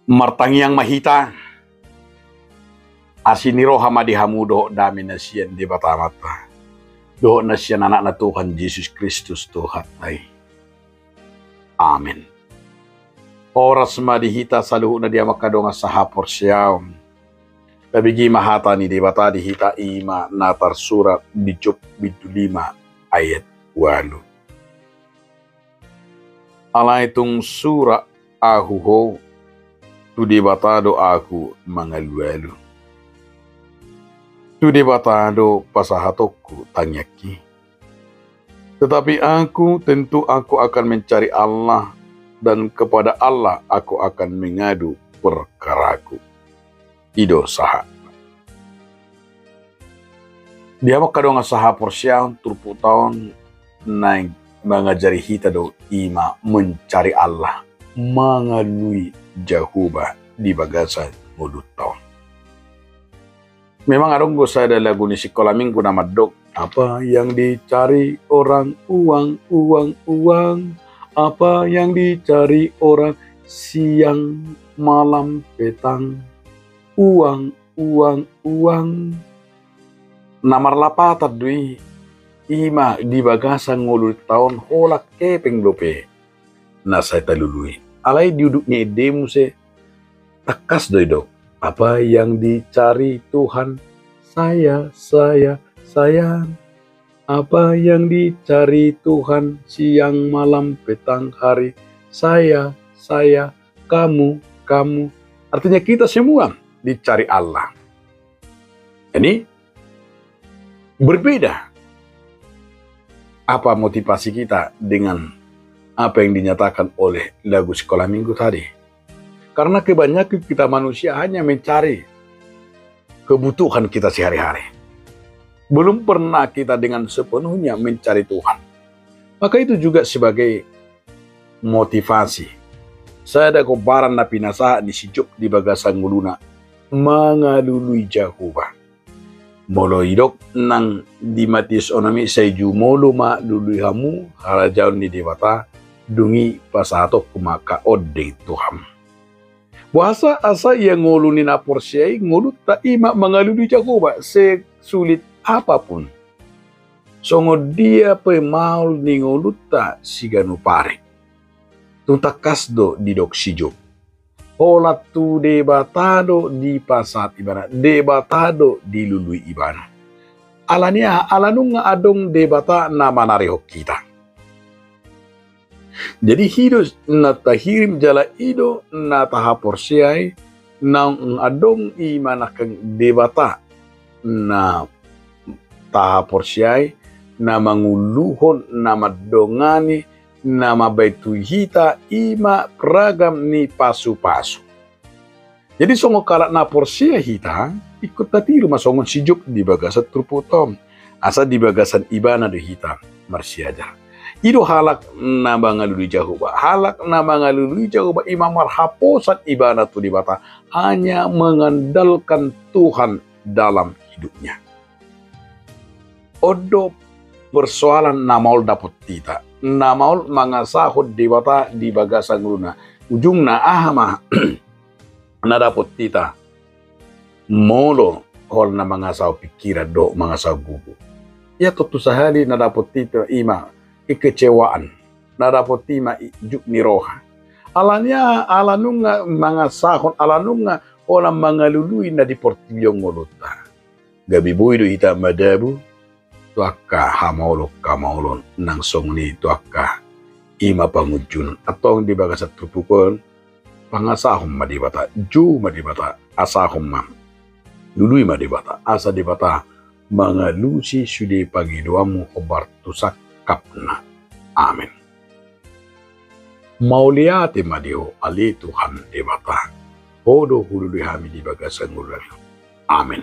Martangiang mahita, asiniro hamadi hamudo dami na siyan di batamata. Doon na siya anak na Tuhan Jesus Kristus Tuhan ay. Amen. Oras madihita sa luho na diya makadonga sa hapor siyaw. Tabigi mahata ni dibata dihita ima natar surat bijup bidulima ayat 8. Ala itong sura ahuho tu debatado aku mangalualu. Tu debatado pasahatokku tanyaki. Tetapi tentu aku akan mencari Allah dan kepada Allah aku akan mengadu perkaraku. Ido saha. Dia makadong saha porsyang turpu tahun naik mengajari hita do ima mencari Allah mengalui Jahuba di bagasan mulut tahun. Memang adong saya ada lagu ni sekolah minggu nama dok. Apa yang dicari orang uang. Apa yang dicari orang siang malam petang. Uang. Namar lapatat dui. Ima di bagasan mulut tahun holak kepeng lope. Nasa talului. Alai duduknya edemu se takas doido. Apa yang dicari Tuhan saya. Apa yang dicari Tuhan siang malam petang hari saya kamu. Artinya kita semua dicari Allah. Ini berbeda. Apa motivasi kita dengan apa yang dinyatakan oleh lagu sekolah minggu tadi. Karena kebanyakan kita manusia hanya mencari kebutuhan kita sehari-hari. Belum pernah kita dengan sepenuhnya mencari Tuhan. Maka itu juga sebagai motivasi. Saya ada kobaran na pinasa di sijuk di bagasan nguluna. Mangalului Jahuba. Molo idok nang di Matius onami sayju molo ma lului hamu harajaun ni dewata. Dungi pasato kumaka odeng Tuhan. Bahasa asa yang ngulunin aporsyai ngulut tak ima mengalui Jahuba sesulit apapun. Songo dia pemaul ni ngulut tak siganu pare. Tuntak kasdo di dok sijo. Ola tu debatado di pasat ibana. Debatado di lului ibana. Alania alanung adong debata nama narihok kita. Jadi hidup na tahirim jala ido na tahaporsiay nang adong imanakang debata na tahaporsiay na manguluhon na madongani na mabaituhita ima pragam ni pasu-pasu. Jadi songo kalat na porsiya hita ikut tatiru masongon sijuk di bagasan truputom asa di bagasan ibana do hita marsiaja. Ido halak na mangalului Jahuba. Halak na mangalului Jahuba imam marhaposan ibana tu dibata. Hanya mengandalkan Tuhan dalam hidupnya. Odo persoalan na maul dapot tita. Na maul mangasahod dibata di bagasan luna. Ujung na ahama na dapot tita. Molo hol na mangasaw pikiran do mangasaw gugu. Ya tutu sahali na dapot tita ima. Kekecewaan nadapotima juk niroha alanya alanunga mga sahon alanunga orang mangalului na di portilyong ngoluta gabi buido ita madabu tuaka hamolok kamaulon nang songni tuaka ima pangujun atong di bagasat tupukon pangasahom madibata ju madibata asahom mam lului madibata asa dibata mangalusi sude pagidoamu obar tusak kapna. Amin. Mauliati madio ali Tuhan debata. Podo hulului hami di bagasan ngulari. Amin.